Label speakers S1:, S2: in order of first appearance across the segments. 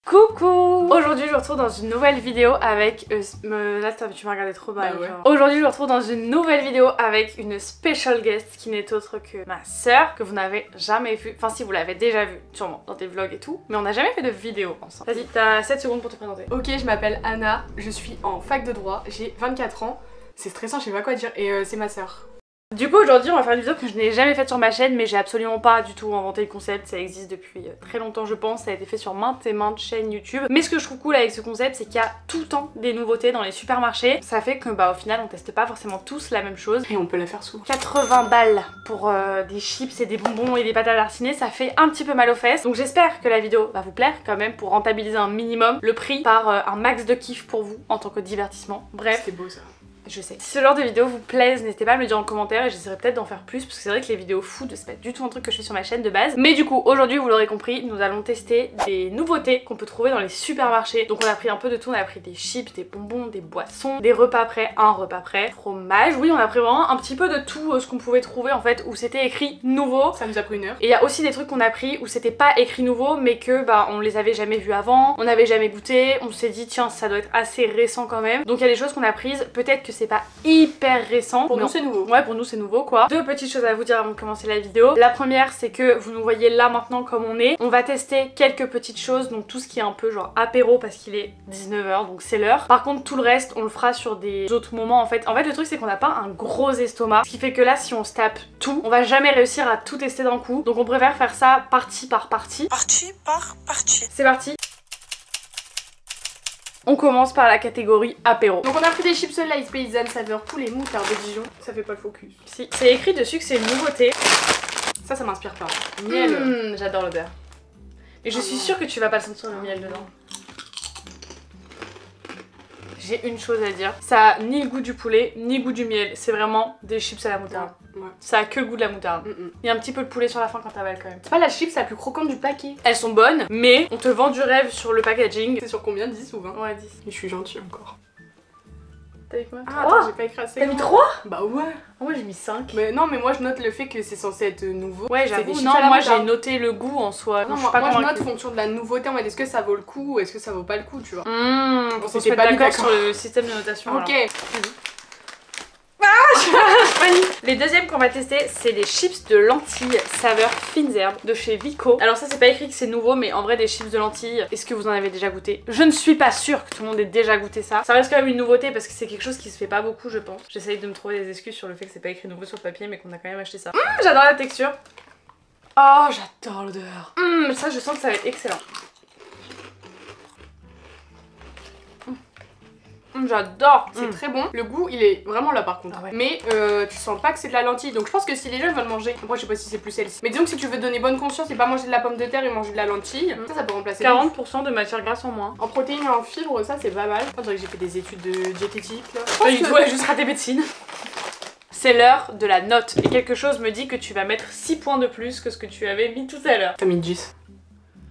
S1: Coucou! Aujourd'hui je vous retrouve dans une nouvelle vidéo avec... là tu m'as regardé trop mal.
S2: Bah ouais.
S1: Aujourd'hui je vous retrouve dans une nouvelle vidéo avec une special guest qui n'est autre que ma sœur, que vous n'avez jamais vue. Enfin si, vous l'avez déjà vue sûrement dans des vlogs et tout, mais on n'a jamais fait de vidéo ensemble. Vas-y, t'as 7 secondes pour te présenter.
S2: Ok, je m'appelle Anna, je suis en fac de droit, j'ai 24 ans. C'est stressant, je sais pas quoi dire, et c'est ma sœur.
S1: Du coup aujourd'hui on va faire une vidéo que je n'ai jamais faite sur ma chaîne, mais j'ai absolument pas du tout inventé le concept, ça existe depuis très longtemps je pense, ça a été fait sur maintes et maintes chaînes YouTube. Mais ce que je trouve cool avec ce concept, c'est qu'il y a tout le temps des nouveautés dans les supermarchés. Ça fait que au final on teste pas forcément tous la même chose.
S2: Et on peut la faire souvent.
S1: 80 balles pour des chips et des bonbons et des pâtes à tartiner, ça fait un petit peu mal aux fesses. Donc j'espère que la vidéo va vous plaire quand même pour rentabiliser un minimum le prix par un max de kiff pour vous en tant que divertissement. Bref.
S2: C'est beau ça.
S1: Je sais. Si ce genre de vidéo vous plaise, n'hésitez pas à me le dire en commentaire et j'essaierai peut-être d'en faire plus parce que c'est vrai que les vidéos food c'est pas du tout un truc que je fais sur ma chaîne de base. Mais du coup aujourd'hui vous l'aurez compris, nous allons tester des nouveautés qu'on peut trouver dans les supermarchés. Donc on a pris un peu de tout, on a pris des chips, des bonbons, des boissons, des repas prêts, un repas prêt, fromage. Oui, on a pris vraiment un petit peu de tout ce qu'on pouvait trouver en fait où c'était écrit nouveau.
S2: Ça nous a pris une heure.
S1: Et il y a aussi des trucs qu'on a pris où c'était pas écrit nouveau mais que on les avait jamais vus avant, on n'avait jamais goûté, on s'est dit tiens ça doit être assez récent quand même. Donc il y a des choses qu'on a prises, peut-être que c'est pas hyper récent.
S2: Pour nous c'est nouveau.
S1: Ouais, pour nous c'est nouveau quoi. Deux petites choses à vous dire avant de commencer la vidéo. La première c'est que vous nous voyez là maintenant comme on est. On va tester quelques petites choses, donc tout ce qui est un peu genre apéro parce qu'il est 19 h donc c'est l'heure. Par contre tout le reste on le fera sur des autres moments en fait. En fait le truc c'est qu'on n'a pas un gros estomac, ce qui fait que là si on se tape tout, on va jamais réussir à tout tester d'un coup. Donc on préfère faire ça partie par partie.
S3: Partie par partie.
S1: C'est parti. On commence par la catégorie apéro.
S2: Donc on a pris des chips Lays paysannes saveur poulet moutarde de Dijon. Ça fait pas le focus.
S1: Si, c'est écrit dessus que c'est une nouveauté.
S2: Ça m'inspire pas. Miel.
S1: J'adore l'odeur. Mais je suis sûre que tu vas pas sentir le miel dedans. J'ai une chose à dire, ça a ni le goût du poulet, ni le goût du miel. C'est vraiment des chips à la moutarde.
S2: Ouais.
S1: Ça a que le goût de la moutarde. Il y a un petit peu de poulet sur la fin quand t'avales quand même.
S2: C'est pas la chips la plus croquante du paquet.
S1: Elles sont bonnes, mais on te vend du rêve sur le packaging.
S2: C'est sur combien, 10 ou 20?
S1: Ouais, 10.
S2: Et je suis gentille encore.
S1: T'as mis combien?
S2: Ah attends, j'ai pas écrit assez.
S1: T'as mis 3?
S2: Bah ouais.
S1: Moi j'ai mis 5.
S2: Mais non, mais moi je note le fait que c'est censé être nouveau.
S1: Ouais,
S2: C'est des
S1: j'avoue,
S2: chips
S1: non,
S2: à la
S1: moi
S2: moutarde.
S1: j'ai noté le goût en soi.
S2: Non,
S1: Je suis
S2: moi,
S1: pas
S2: moi je
S1: convaincue.
S2: note fonction de la nouveauté en mode est-ce que ça vaut le coup ou est-ce que ça vaut pas le coup, tu vois.
S1: On
S2: On
S1: se
S2: s'était
S1: met
S2: pas mis
S1: d'accord
S2: d'accord.
S1: sur le système de notation.
S2: Ok.
S1: alors. Les deuxièmes qu'on va tester, c'est les chips de lentilles saveur fines herbes de chez Vico. Alors ça c'est pas écrit que c'est nouveau, mais en vrai des chips de lentilles, est-ce que vous en avez déjà goûté? Je ne suis pas sûre que tout le monde ait déjà goûté ça. Ça reste quand même une nouveauté parce que c'est quelque chose qui se fait pas beaucoup je pense. J'essaye de me trouver des excuses sur le fait que c'est pas écrit nouveau sur le papier mais qu'on a quand même acheté ça. J'adore la texture. Oh j'adore l'odeur. Ça je sens que ça va être excellent. J'adore.
S2: C'est très bon. Le goût, il est vraiment là par contre.
S1: Ah ouais.
S2: Mais tu sens pas que c'est de la lentille. Donc je pense que si les gens veulent manger, après je sais pas si c'est plus celle-ci. Mais disons que si tu veux donner bonne conscience et pas manger de la pomme de terre et manger de la lentille, ça peut remplacer
S1: 40% de matière grasse en moins.
S2: en protéines et en fibres, ça c'est pas mal. On dirait que j'ai fait des études de diététique là.
S1: Pas du tout, elle a juste raté médecine. C'est l'heure de la note. Et quelque chose me dit que tu vas mettre 6 points de plus que ce que tu avais mis tout à l'heure.
S2: T'as mis 10.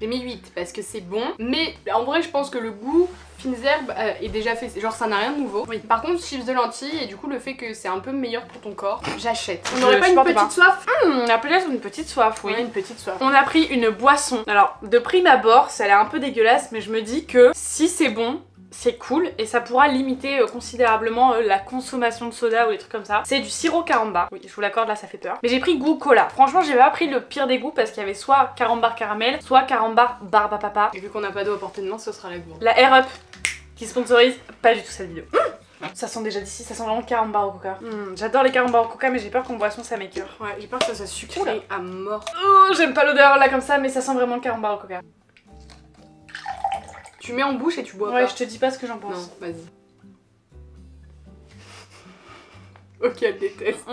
S2: J'ai mis 8 parce que c'est bon. Mais en vrai, je pense que le goût fines herbes est déjà fait. Genre, ça n'a rien de nouveau. Oui. Par contre, chips de lentilles et du coup, le fait que c'est un peu meilleur pour ton corps, j'achète. On n'aurait pas une petite soif?
S1: On a peut-être une petite soif, oui.
S2: Ouais, une petite soif.
S1: On a pris une boisson. Alors, de prime abord, ça a l'air un peu dégueulasse, mais je me dis que si c'est bon, c'est cool et ça pourra limiter considérablement la consommation de soda ou des trucs comme ça. C'est du sirop carambar. Oui, je vous l'accorde, là ça fait peur. Mais j'ai pris goût cola. Franchement, j'ai pas pris le pire des goûts parce qu'il y avait soit carambar caramel, soit carambar barbe à papa.
S2: Et vu qu'on n'a pas d'eau à portée de main, ce sera la gourde.
S1: La Air Up qui sponsorise pas du tout cette vidéo. Ça sent déjà d'ici, ça sent vraiment le carambar au coca. J'adore les carambars au coca mais j'ai peur qu'en boisson ça m'écœure.
S2: Ouais, j'ai peur que ça soit sucré à mort.
S1: Oh, j'aime pas l'odeur là comme ça mais ça sent vraiment le carambar au coca.
S2: Tu mets en bouche et tu bois
S1: Ouais,
S2: pas.
S1: je te dis pas ce que j'en pense.
S2: Non, vas-y. Ok, elle déteste.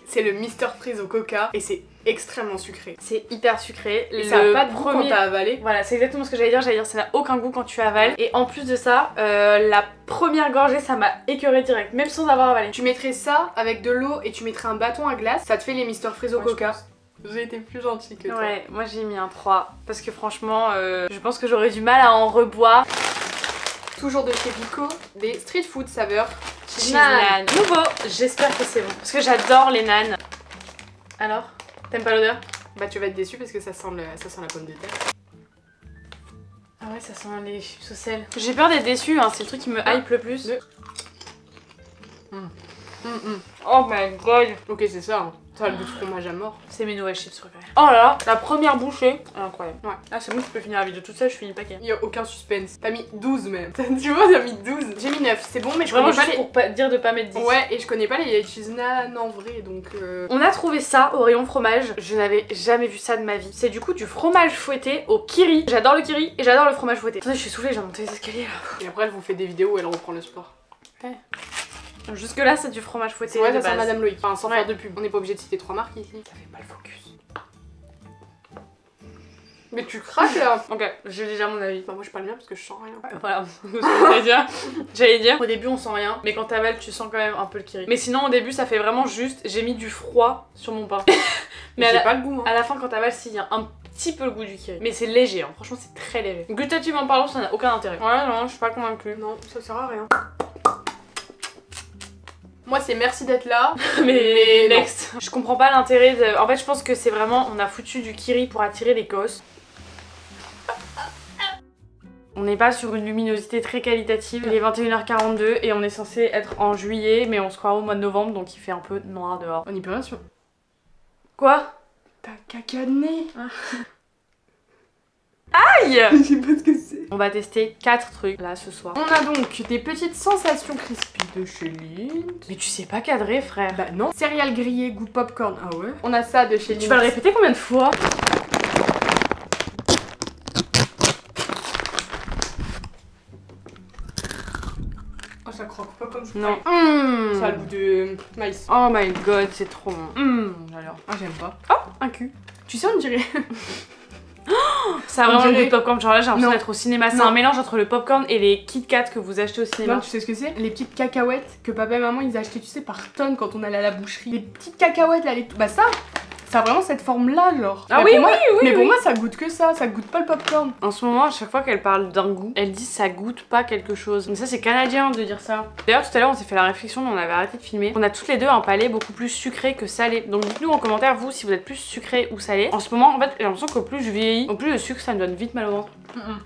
S2: C'est le Mr Freeze au coca et c'est extrêmement sucré.
S1: C'est hyper sucré.
S2: Et ça a pas de goût quand t'as avalé.
S1: Voilà, c'est exactement ce que j'allais dire. J'allais dire ça n'a aucun goût quand tu avales. Et en plus de ça, la première gorgée, ça m'a écœuré direct, même sans avoir avalé.
S2: Tu mettrais ça avec de l'eau et tu mettrais un bâton à glace, ça te fait les Mr Freeze au coca. J'ai été plus gentille que toi.
S1: Ouais, moi j'ai mis un 3. Parce que franchement, je pense que j'aurais du mal à en reboire.
S2: Toujours de chez Vico, des street food saveurs
S1: Cheese nan. Nouveau, j'espère que c'est bon. Parce que j'adore les nanes. Alors, t'aimes pas l'odeur?
S2: Bah tu vas être déçu parce que ça sent la pomme de terre.
S1: Ah Ah ouais, ça sent les chips au sel. J'ai peur d'être déçue, hein. C'est le truc qui me hype le plus. Oh my god.
S2: Ok, c'est ça. Hein. Ça a le goût de fromage à mort.
S1: C'est mes nouvelles chips préférées. Oh là là, la première bouchée. Incroyable. Ouais. Ah, c'est bon, je peux finir la vidéo toute seule, je finis le paquet.
S2: Il y a aucun suspense. T'as mis 12 même. Tu vois, t'as mis 12. J'ai mis 9. C'est bon, mais je
S1: vraiment
S2: connais pas
S1: juste
S2: les...
S1: pour pas dire de pas mettre 10.
S2: Ouais, et je connais pas les cheese nan en vrai, donc...
S1: On a trouvé ça au rayon fromage. Je n'avais jamais vu ça de ma vie. C'est du coup du fromage fouetté au kiri. J'adore le kiri et j'adore le fromage fouetté. Attendez, je suis soufflée, j'ai monté les escaliers là.
S2: Et après, elle vous fait des vidéos où elle reprend le sport.
S1: Ouais. Jusque là, c'est du fromage fouetté.
S2: Ouais,
S1: de
S2: ça sent
S1: base.
S2: Madame Loïc. Enfin, sans faire de pub. On n'est pas obligé de citer 3 marques ici.
S1: Ça fait pas le focus.
S2: Mais tu craques là.
S1: Ok, j'ai déjà mon avis.
S2: Bah moi je parle bien parce que je sens rien.
S1: Voilà, j'allais dire. Au début on sent rien, mais quand t'avales tu sens quand même un peu le kiri. Mais sinon au début ça fait vraiment juste, j'ai mis du froid sur mon pain.
S2: Mais j'ai pas le goût. Hein.
S1: À la fin quand t'avales, si, il y a un petit peu le goût du kiri. Mais c'est léger, hein. Franchement c'est très léger. Gustativement parlant, ça n'a aucun intérêt. Ouais, non, je suis pas convaincue.
S2: Non, ça sert à rien. Moi c'est merci d'être là.
S1: mais next. Je comprends pas l'intérêt de... En fait je pense que c'est vraiment, on a foutu du kiri pour attirer les gosses. On n'est pas sur une luminosité très qualitative. Il est 21h42 et on est censé être en juillet, mais on se croit au mois de novembre, donc il fait un peu noir dehors.
S2: On y peut rien sur.
S1: Quoi?
S2: T'as caca de nez.
S1: Aïe!
S2: Je sais pas ce que c'est.
S1: On va tester 4 trucs là ce soir.
S2: On a donc des petites sensations crispy de chez Lindt.
S1: Mais tu sais pas cadrer, frère.
S2: Bah non. Céréales grillées goût popcorn. Ah ouais. On a ça de chez Lindt.
S1: Tu vas le répéter combien de fois?
S2: Oh ça croque pas comme ça.
S1: Non.
S2: Ça a le goût de maïs.
S1: Oh my god, c'est trop bon.
S2: Alors. Ah j'aime pas.
S1: Oh, un cul.
S2: Tu sais on dirait.
S1: Ça a vraiment le goût de popcorn, genre là j'ai l'impression
S2: Non.
S1: d'être au cinéma. C'est
S2: Non.
S1: un mélange entre le popcorn et les Kit Kat que vous achetez au cinéma.
S2: Non, tu sais ce que c'est? Les petites cacahuètes que papa et maman ils achetaient, tu sais, par tonnes quand on allait à la boucherie. Les petites cacahuètes là, bah ça a vraiment cette forme là, genre.
S1: Ah
S2: Mais
S1: oui,
S2: pour moi,
S1: oui,
S2: mais pour
S1: oui.
S2: moi ça goûte que ça goûte pas le popcorn.
S1: En ce moment, à chaque fois qu'elle parle d'un goût, elle dit ça goûte pas quelque chose. Mais ça, c'est canadien de dire ça. D'ailleurs, tout à l'heure, on s'est fait la réflexion, on avait arrêté de filmer. On a toutes les deux un palais beaucoup plus sucré que salé. Donc dites-nous en commentaire, vous, si vous êtes plus sucré ou salé. En ce moment, en fait, j'ai l'impression que plus je vieillis, au plus le sucre, ça me donne vite mal au ventre.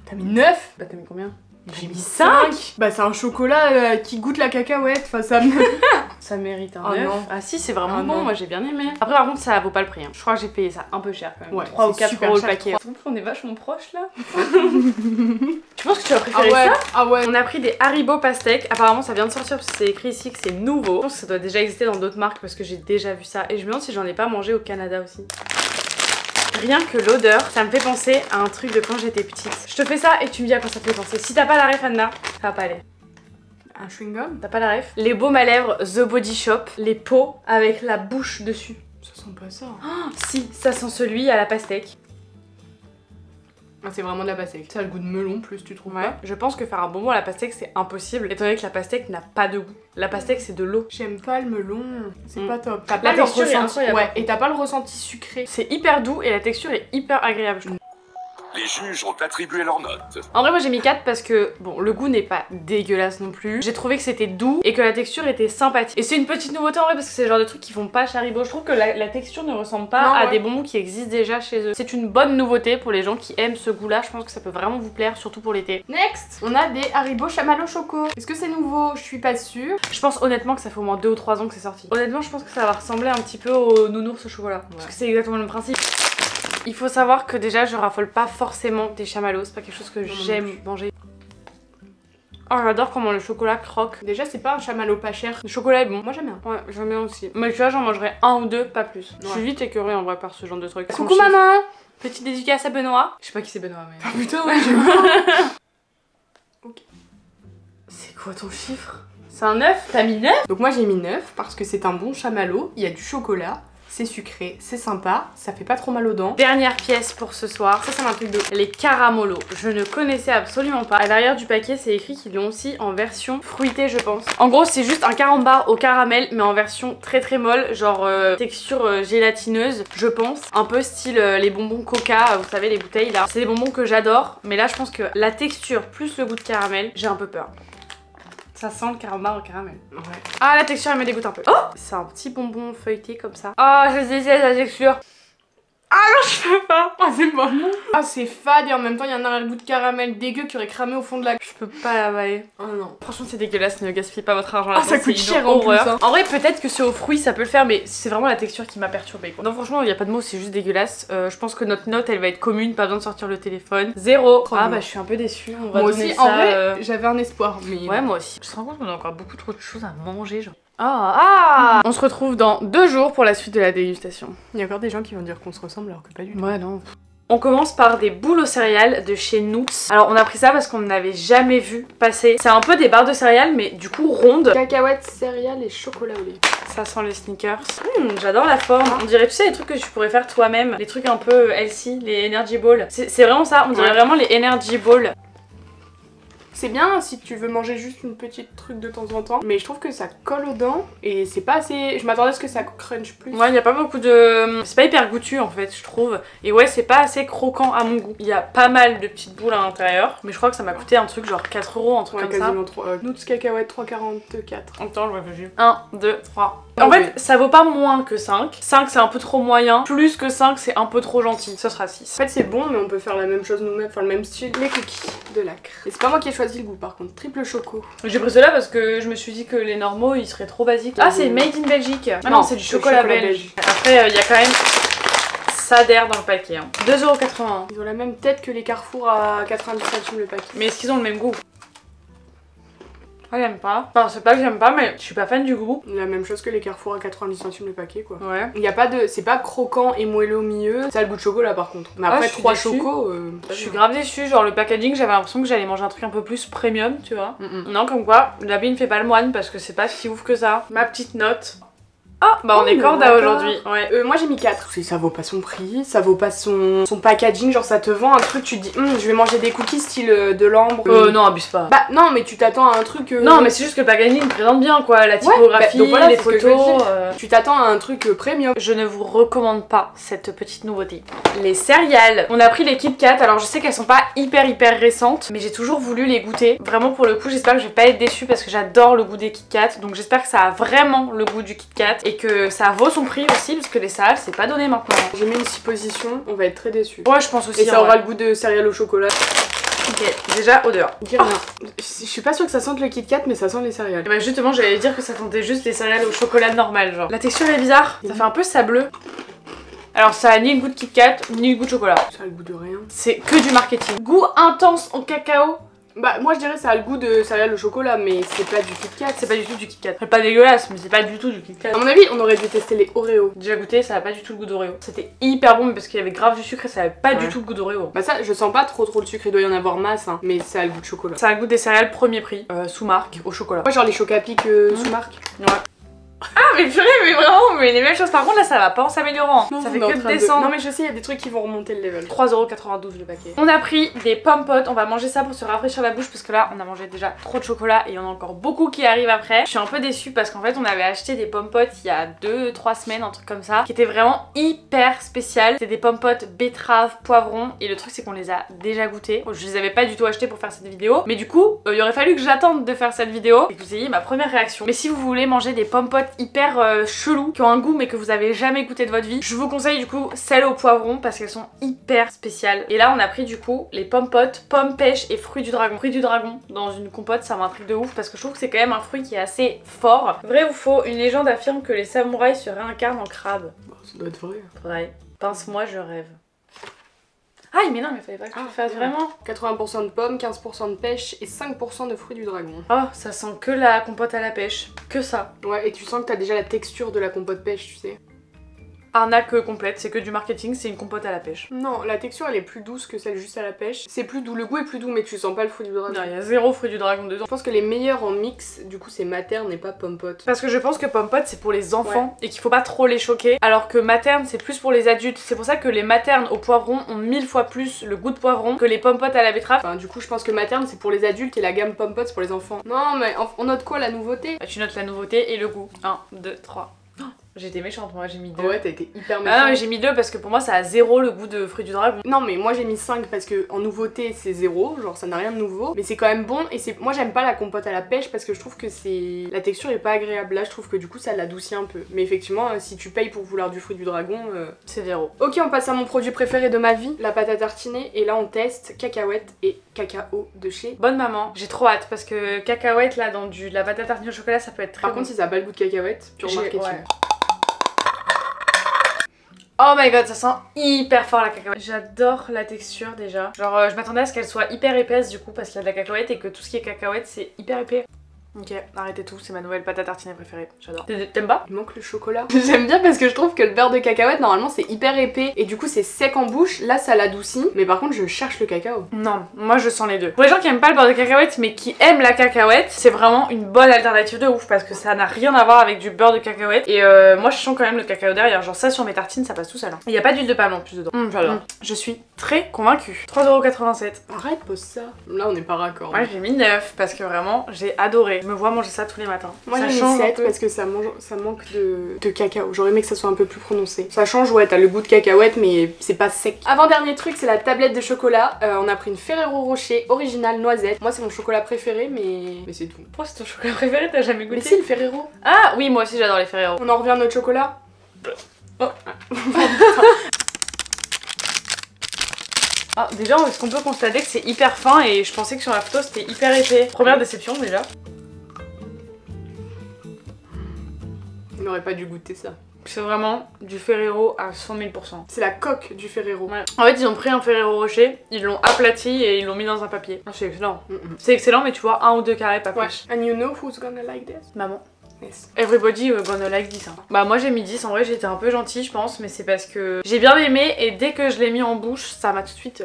S2: T'as mis 9?
S1: Bah, t'as mis combien?
S2: J'ai mis 5. Bah c'est un chocolat qui goûte la cacahuète, enfin ça me...
S1: Ça mérite un
S2: Oh
S1: 9.
S2: non.
S1: Ah si, c'est vraiment
S2: Ah
S1: bon,
S2: non.
S1: moi j'ai bien aimé. Après par contre, ça vaut pas le prix. Hein. Je crois que j'ai payé ça un peu cher quand même.
S2: Ouais,
S1: 3 ou
S2: c'est
S1: 4
S2: super
S1: euros le
S2: cher,
S1: paquet.
S2: 3.
S1: Je trouve qu'on est vachement proches là. Tu penses que tu vas
S2: Ah
S1: préférer
S2: ouais,
S1: ça?
S2: ah ouais.
S1: On a pris des Haribo Pastèques. Apparemment ça vient de sortir parce que c'est écrit ici que c'est nouveau. Je pense que ça doit déjà exister dans d'autres marques parce que j'ai déjà vu ça. Et je me demande si j'en ai pas mangé au Canada aussi. Rien que l'odeur, ça me fait penser à un truc de quand j'étais petite. Je te fais ça et tu me dis à quoi ça te fait penser. Si t'as pas la ref, Anna, ça va pas aller.
S2: Un chewing-gum?
S1: T'as pas la ref? Les baumes à lèvres The Body Shop, les pots avec la bouche dessus.
S2: Ça sent pas ça.
S1: Oh, si, ça sent celui à la pastèque.
S2: Ah, c'est vraiment de la pastèque. Ça a le goût de melon plus, tu trouves
S1: Ouais,
S2: pas?
S1: je pense que faire un bonbon à la pastèque c'est impossible, étant donné que la pastèque n'a pas de goût. La pastèque c'est de l'eau.
S2: J'aime pas le melon, c'est
S1: Mm.
S2: pas top. T'as
S1: La
S2: pas le
S1: texture est
S2: ressenti.
S1: incroyable.
S2: Ouais, et t'as pas le ressenti sucré.
S1: C'est hyper doux et la texture est hyper agréable, je trouve.
S3: Les juges ont attribué leurs notes.
S1: En vrai moi j'ai mis 4 parce que bon le goût n'est pas dégueulasse non plus. J'ai trouvé que c'était doux et que la texture était sympathique. Et c'est une petite nouveauté en vrai parce que c'est le genre de truc qui font pas chez Haribo. Je trouve que la texture ne ressemble pas
S2: Non,
S1: à
S2: ouais.
S1: des bonbons qui existent déjà chez eux. C'est une bonne nouveauté pour les gens qui aiment ce goût là. Je pense que ça peut vraiment vous plaire, surtout pour l'été.
S2: Next, on a des Haribo Chamallow Choco. Est-ce que c'est nouveau? Je suis pas sûre.
S1: Je pense honnêtement que ça fait au moins 2 ou 3 ans que c'est sorti. Honnêtement je pense que ça va ressembler un petit peu au nounours au chocolat. Parce que c'est exactement le même principe. Il faut savoir que déjà je raffole pas forcément des chamallows, c'est pas quelque chose que j'aime manger. Oh j'adore comment le chocolat croque.
S2: Déjà, c'est pas un chamallow pas cher.
S1: Le chocolat est bon.
S2: Moi, j'aime bien.
S1: Ouais, j'aime bien aussi. Mais tu vois, j'en mangerai 1 ou 2, pas plus. Je
S2: Ouais.
S1: suis vite écœurée en vrai par ce genre de truc.
S2: Coucou maman.
S1: Petite dédicace à Benoît. Je sais pas qui c'est Benoît, mais...
S2: Ah putain, ouais, j'aime bien. Ok.
S1: C'est quoi ton chiffre? C'est un 9? T'as mis 9?
S2: Donc moi, j'ai mis 9 parce que c'est un bon chamallow. Il y a du chocolat. C'est sucré, c'est sympa, ça fait pas trop mal aux dents.
S1: Dernière pièce pour ce soir.
S2: Ça, c'est un truc de...
S1: Les caramolos. Je ne connaissais absolument pas. À l'arrière du paquet, c'est écrit qu'ils l'ont aussi en version fruitée, je pense. En gros, c'est juste un carambar au caramel, mais en version très très molle, genre texture gélatineuse, je pense. Un peu style les bonbons Coca, vous savez, les bouteilles là. C'est des bonbons que j'adore, mais là, je pense que la texture plus le goût de caramel, j'ai un peu peur. Ça sent le carambar au caramel.
S2: Ouais.
S1: Ah, la texture, elle me dégoûte un peu. Oh, c'est un petit bonbon feuilleté comme ça. Ah, je déteste la texture. Ah non, je peux pas.
S2: Ah, c'est pas bon. Ah, c'est fade et en même temps, il y en a un goût de caramel dégueu qui aurait cramé au fond de la...
S1: Je peux pas l'avaler.
S2: Oh non.
S1: Franchement, c'est dégueulasse, ne gaspillez pas votre argent.
S2: Ah, ça coûte cher en plus, hein.
S1: En vrai, peut-être que c'est aux fruits, ça peut le faire, mais c'est vraiment la texture qui m'a perturbée, quoi. Non, franchement, il y a pas de mots, c'est juste dégueulasse. Je pense que notre note, elle va être commune, pas besoin de sortir le téléphone. 0. Ah bah, je suis un peu déçue. On va
S2: moi
S1: donner
S2: aussi,
S1: ça,
S2: en vrai, j'avais un espoir, mais...
S1: Ouais, moi aussi. Je me rends compte qu'on a encore beaucoup trop de choses à manger, genre. Ah. On se retrouve dans 2 jours pour la suite de la dégustation.
S2: Il y a encore des gens qui vont dire qu'on se ressemble alors que pas du tout.
S1: Ouais, non. On commence par des boules aux céréales de chez Noots. Alors on a pris ça parce qu'on n'avait jamais vu passer. C'est un peu des barres de céréales mais du coup rondes.
S2: Cacahuètes, céréales et chocolat au lait.
S1: Ça sent les sneakers. J'adore la forme. On dirait, tu sais, les trucs que tu pourrais faire toi-même. Les trucs un peu healthy, les energy balls. C'est vraiment ça, on dirait vraiment les energy balls.
S2: C'est bien si tu veux manger juste une petite truc de temps en temps, mais je trouve que ça colle aux dents et c'est pas assez... Je m'attendais à ce que ça crunch plus.
S1: Ouais, il y a pas beaucoup de... C'est pas hyper goûtu en fait, je trouve. Et ouais, c'est pas assez croquant à mon goût. Il y a pas mal de petites boules à l'intérieur, mais je crois que ça m'a coûté un truc genre 4 €, un truc comme
S2: quasiment
S1: ça.
S2: 3. Noots cacahuètes 3,44.
S1: Attends, je réfléchis. 1, 2, 3. En fait, ça vaut pas moins que 5. 5, c'est un peu trop moyen. Plus que 5, c'est un peu trop gentil. Ce sera 6.
S2: En fait, c'est bon, mais on peut faire la même chose nous-mêmes, enfin le même style. Les cookies de Lacre. Et c'est pas moi qui ai choisi le goût par contre. Triple choco.
S1: J'ai pris cela parce que je me suis dit que les normaux, ils seraient trop basiques. Ah, c'est made in Belgique. Ah non, c'est du chocolat belge. Après, il y a quand même ça d'air dans le paquet. 2,81 €.
S2: Ils ont la même tête que les Carrefour à 90 centimes le paquet.
S1: Mais est-ce qu'ils ont le même goût? Ah, j'aime pas. Enfin, c'est pas que j'aime pas, mais je suis pas fan du goût.
S2: La même chose que les Carrefour à 90 centimes le paquet, quoi.
S1: Ouais.
S2: Il y a pas de... C'est pas croquant et moelleux au milieu. Ça a le goût de chocolat par contre. Mais après, 3 chocos...
S1: Je suis grave déçue. Genre, le packaging, j'avais l'impression que j'allais manger un truc un peu plus premium, tu vois. Non, comme quoi, l'habit ne fait pas le moine parce que c'est pas si ouf que ça. Ma petite note. Ah, bah on est corda aujourd'hui. Ouais.
S2: Moi j'ai mis 4. Ça vaut pas son prix, ça vaut pas son packaging. Genre ça te vend un truc, tu te dis je vais manger des cookies style de l'ambre.
S1: Non, abuse pas.
S2: Bah non, mais tu t'attends à un truc.
S1: Non, mais c'est juste que le packaging présente bien quoi. La typographie,
S2: donc voilà,
S1: les photos.
S2: Tu t'attends à un truc premium.
S1: Je ne vous recommande pas cette petite nouveauté. Les céréales. On a pris les Kit Kat. Alors je sais qu'elles sont pas hyper récentes, mais j'ai toujours voulu les goûter. Vraiment pour le coup, j'espère que je vais pas être déçue parce que j'adore le goût des Kit Kat. Donc j'espère que ça a vraiment le goût du Kit Kat. Et que ça vaut son prix aussi parce que les céréales c'est pas donné maintenant.
S2: J'ai mis une supposition, on va être très déçus.
S1: Ouais, je pense aussi.
S2: Et ça aura le goût de céréales au chocolat.
S1: Ok, déjà odeur.
S2: Je suis pas sûre que ça sente le Kit Kat mais ça sent les céréales.
S1: Et bah justement j'allais dire que ça sentait juste les céréales au chocolat normal genre. La texture est bizarre, ça fait un peu sableux. Alors ça a ni le goût de Kit Kat ni le goût de chocolat.
S2: Ça a le goût de rien.
S1: C'est que du marketing. Goût intense en cacao.
S2: Bah moi je dirais ça a le goût de céréales au chocolat mais c'est pas du Kit Kat.
S1: C'est pas du tout du Kit Kat. C'est pas dégueulasse mais c'est pas du tout du Kit Kat.
S2: À mon avis on aurait dû tester les Oreo.
S1: Déjà goûté, ça a pas du tout le goût d'Oreo. C'était hyper bon mais parce qu'il y avait grave du sucre et ça avait pas du tout le goût d'Oreo.
S2: Bah ça je sens pas trop le sucre, il doit y en avoir masse hein, mais ça a le goût de chocolat.
S1: Ça a le goût des céréales premier prix, sous marque, au chocolat.
S2: Ouais genre les Chocapic sous marque.
S1: Ouais. Ah mais purée mais vraiment mais les mêmes choses par contre là ça va pas en s'améliorant. Ça fait que descendre.
S2: Non mais je sais il y a des trucs qui vont remonter le level.
S1: 3,92 € le paquet. On a pris des pommes-potes, on va manger ça pour se rafraîchir la bouche parce que là on a mangé déjà trop de chocolat et il y en a encore beaucoup qui arrivent après. Je suis un peu déçue parce qu'en fait on avait acheté des pommes-potes il y a 2-3 semaines, un truc comme ça, qui était vraiment hyper spécial. C'était des pommes-potes betterave, poivron et le truc c'est qu'on les a déjà goûtés. Je les avais pas du tout achetés pour faire cette vidéo mais du coup il aurait fallu que j'attende de faire cette vidéo et que vous ayez ma première réaction. Mais si vous voulez manger des pommes-potes hyper chelous, qui ont un goût mais que vous avez jamais goûté de votre vie, je vous conseille du coup celles au poivron parce qu'elles sont hyper spéciales. Et là on a pris du coup les pommes-potes, pommes pêche et fruits du dragon. Fruits du dragon dans une compote, ça m'intrigue de ouf parce que je trouve que c'est quand même un fruit qui est assez fort. Vrai ou faux, une légende affirme que les samouraïs se réincarnent en crabe.
S2: Bah, ça doit être vrai.
S1: Vrai. Pince-moi, je rêve. Ah mais non mais fallait pas que je le fasse vraiment.
S2: 80% de pommes, 15% de pêche et 5% de fruits du dragon.
S1: Oh ça sent que la compote à la pêche, que ça.
S2: Ouais et tu sens que t'as déjà la texture de la compote pêche tu sais.
S1: Arnaque complète, c'est que du marketing, c'est une compote à la pêche.
S2: Non, la texture elle est plus douce que celle juste à la pêche. C'est plus doux, le goût est plus doux mais tu sens pas le fruit du dragon.
S1: Non, il y a 0 fruit du dragon dedans.
S2: Je pense que les meilleurs en mix, du coup c'est Materne et pas Pompote.
S1: Parce que je pense que Pompote c'est pour les enfants et qu'il faut pas trop les choquer. Alors que Materne c'est plus pour les adultes. C'est pour ça que les Maternes au poivron ont 1000 fois plus le goût de poivron que les Pompotes à la betterave.
S2: Enfin du coup je pense que Materne c'est pour les adultes et la gamme Pompote c'est pour les enfants. Non mais on note quoi la nouveauté?
S1: Bah, tu notes la nouveauté et le goût. 1, 2, 3. Oh, J'ai été méchante, moi j'ai mis 2.
S2: Ouais, t'as été hyper méchante.
S1: Ah non, mais j'ai mis 2 parce que pour moi ça a 0 le goût de fruits du dragon.
S2: Non, mais moi j'ai mis 5 parce que en nouveauté c'est 0, genre ça n'a rien de nouveau. Mais c'est quand même bon et moi j'aime pas la compote à la pêche parce que je trouve que la texture est pas agréable. Là je trouve que du coup ça l'adoucit un peu. Mais effectivement, si tu payes pour vouloir du fruit du dragon,
S1: c'est 0.
S2: Ok, on passe à mon produit préféré de ma vie, la pâte à tartiner. Et là on teste cacahuètes et cacao de chez
S1: Bonne maman, j'ai trop hâte parce que cacahuètes là dans de la pâte à tartiner au chocolat ça peut être très
S2: Par
S1: bon.
S2: contre, si ça a pas le goût de cacahuète, pur marketing.
S1: Ouais. Oh my god, ça sent hyper fort la cacahuète. J'adore la texture déjà. Genre je m'attendais à ce qu'elle soit hyper épaisse du coup parce qu'il y a de la cacahuète et que tout ce qui est cacahuète c'est hyper épais. Ok, arrêtez tout, c'est ma nouvelle pâte à tartiner préférée, j'adore. T'aimes pas?
S2: Il manque le chocolat. J'aime bien parce que je trouve que le beurre de cacahuète normalement c'est hyper épais et du coup c'est sec en bouche, là ça l'adoucit, mais par contre je cherche le cacao.
S1: Non, moi je sens les deux. Pour les gens qui aiment pas le beurre de cacahuète mais qui aiment la cacahuète, c'est vraiment une bonne alternative de ouf parce que ça n'a rien à voir avec du beurre de cacahuète et moi je sens quand même le cacao derrière, genre ça sur mes tartines ça passe tout seul. Il y a pas d'huile de palme en plus dedans. J'adore. Je suis très convaincue. 3,87€.
S2: Arrête, pose ça. Là on est pas raccord.
S1: Moi j'ai mis 9 parce que vraiment j'ai adoré. Je me vois manger ça tous les matins.
S2: Moi
S1: ça
S2: j'ai mis 7 parce que ça manque de cacao. J'aurais aimé que ça soit un peu plus prononcé. Ça change, ouais, t'as le goût de cacahuète mais c'est pas sec. Avant-dernier truc, c'est la tablette de chocolat. On a pris une Ferrero Rocher originale noisette. Moi c'est mon chocolat préféré mais c'est tout.
S1: Pourquoi c'est ton chocolat préféré? T'as jamais goûté?
S2: Mais si, le Ferrero.
S1: Ah oui, moi aussi j'adore les Ferrero.
S2: On en revient à notre chocolat.
S1: Oh. Ah, déjà, est-ce qu'on peut constater que c'est hyper fin et je pensais que sur la photo c'était hyper épais. Première déception déjà.
S2: Il n'aurait pas dû goûter ça.
S1: C'est vraiment du Ferrero à 100 000%.
S2: C'est la coque du Ferrero.
S1: Ouais. En fait, ils ont pris un Ferrero Rocher, ils l'ont aplati et ils l'ont mis dans un papier. Ah, c'est excellent. C'est excellent, mais tu vois, 1 ou 2 carrés, pas plus.
S2: And you know who's gonna like this?
S1: Maman.
S2: Yes.
S1: Everybody gonna like 10. Hein. Bah moi j'ai mis 10, en vrai j'ai été un peu gentille je pense, mais c'est parce que j'ai bien aimé et dès que je l'ai mis en bouche, ça m'a tout de suite...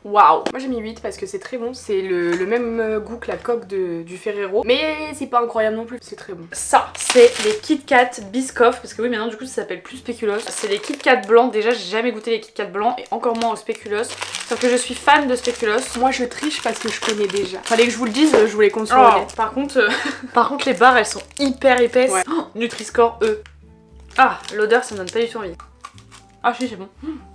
S1: Waouh.
S2: Moi j'ai mis 8 parce que c'est très bon, c'est le même goût que la coque du Ferrero, mais c'est pas incroyable non plus, c'est très bon.
S1: Ça, c'est les Kit Kat Biscoff, parce que oui maintenant du coup ça s'appelle plus spéculoos. C'est les Kit Kat blancs, déjà j'ai jamais goûté les Kit Kat blancs et encore moins au spéculoos, sauf que je suis fan de spéculoos.
S2: Moi je triche parce que je connais déjà. Fallait que je vous le dise, je voulais qu'on soit honnête.
S1: Par contre, les barres elles sont hyper épaisses.
S2: Ouais.
S1: Oh, Nutri-Score E. Ah, l'odeur ça me donne pas du tout envie. Ah si c'est bon.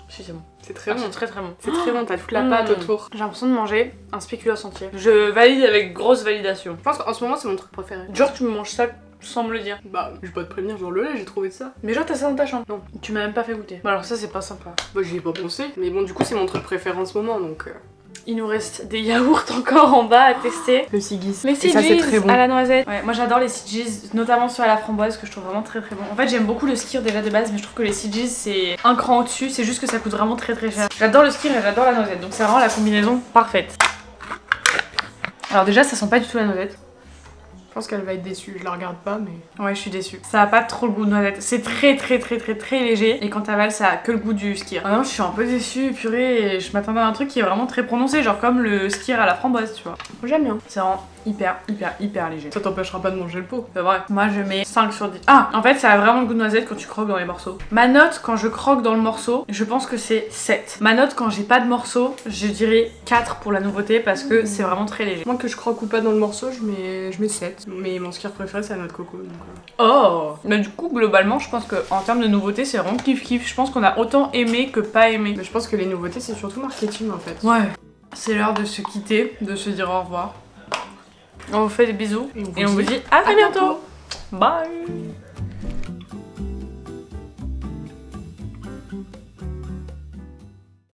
S1: Si c'est bon.
S2: C'est très bon.
S1: C'est très très bon.
S2: C'est très bon, t'as toute la pâte autour.
S1: J'ai l'impression de manger un spéculoos entier. Je valide avec grosse validation.
S2: Je pense qu'en ce moment c'est mon truc préféré.
S1: Genre tu me manges ça sans me le dire.
S2: Bah je vais pas te prévenir, genre le lait j'ai trouvé ça.
S1: Mais genre t'as ça dans ta chambre?
S2: Non.
S1: Tu m'as même pas fait goûter. Bon alors ça c'est pas sympa.
S2: Bah j'y ai pas pensé. Mais bon du coup c'est mon truc préféré en ce moment donc...
S1: Il nous reste des yaourts encore en bas à tester.
S2: Le Sigis.
S1: Les
S2: Et ça c'est très
S1: Sigis
S2: bon.
S1: à la noisette. Ouais, moi j'adore les Sigis, notamment sur la framboise que je trouve vraiment très très bon. En fait j'aime beaucoup le Skir déjà de base, mais je trouve que les Sigis c'est un cran au-dessus, c'est juste que ça coûte vraiment très très cher. J'adore le Skir et j'adore la noisette, donc c'est vraiment la combinaison parfaite. Alors déjà ça sent pas du tout la noisette.
S2: Je pense qu'elle va être déçue, je la regarde pas mais...
S1: Ouais je suis déçue. Ça a pas trop le goût de noisette, c'est très léger et quand t'avales ça a que le goût du Skir. Vraiment je suis un peu déçue, purée, et je m'attendais à un truc qui est vraiment très prononcé, genre comme le Skir à la framboise tu vois.
S2: J'aime bien.
S1: C'est vraiment hyper léger.
S2: Ça t'empêchera pas de manger le pot.
S1: C'est vrai. Moi je mets 5 sur 10. Ah, en fait ça a vraiment le goût de noisette quand tu croques dans les morceaux. Ma note quand je croque dans le morceau, je pense que c'est 7. Ma note quand j'ai pas de morceau, je dirais 4 pour la nouveauté parce que c'est vraiment très léger.
S2: Moi que je croque ou pas dans le morceau, je mets 7. Mais mon Skir préféré c'est la noix de coco donc...
S1: Oh. Mais du coup globalement je pense que en termes de nouveauté c'est vraiment kiff. Je pense qu'on a autant aimé que pas aimé.
S2: Mais je pense que les nouveautés c'est surtout marketing en fait.
S1: Ouais. C'est l'heure de se quitter, de se dire au revoir. On vous fait des bisous et on vous dit à très bientôt. Bye.